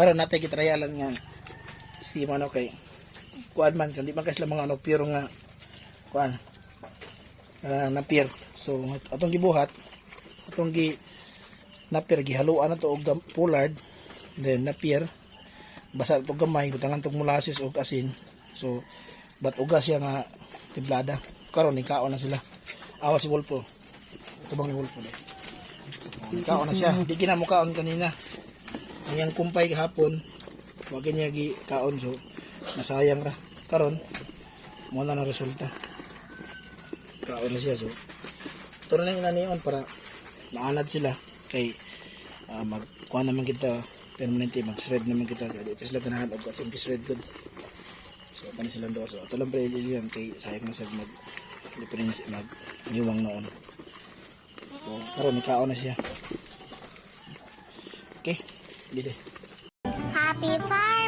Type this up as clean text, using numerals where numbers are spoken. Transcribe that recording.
karon natay gitrayalan nga steam ano kay kuan man so di man kasi mga ano pure nga kuan na pier. So atong gibuhat, atong gi na pier gihaluan na to og pollard, then na pier basa to gamay butangan tong molasses og asin. So bat ugas siya nga timplada. Karon ni kaon na sila. Awa si Wolpo. Ito bang ni Wolpo dai. Kaon na siya. Di gina mo kaon kanina. Ang yang kumpay kahapon, wag niya gi kaon so masayang ra. Karon mo na resulta. Kaon na siya so. Ito na lang inanion para maanad sila kay magkuha naman kita permanente, mag-shred naman kita kaya dito sila ganahan og atong shred good. So pani silang doon. So ito lang pre yan kay sayang na sa difference mag-iwang noon. So karon ikaon na siya. Okay, dili. Happy Father's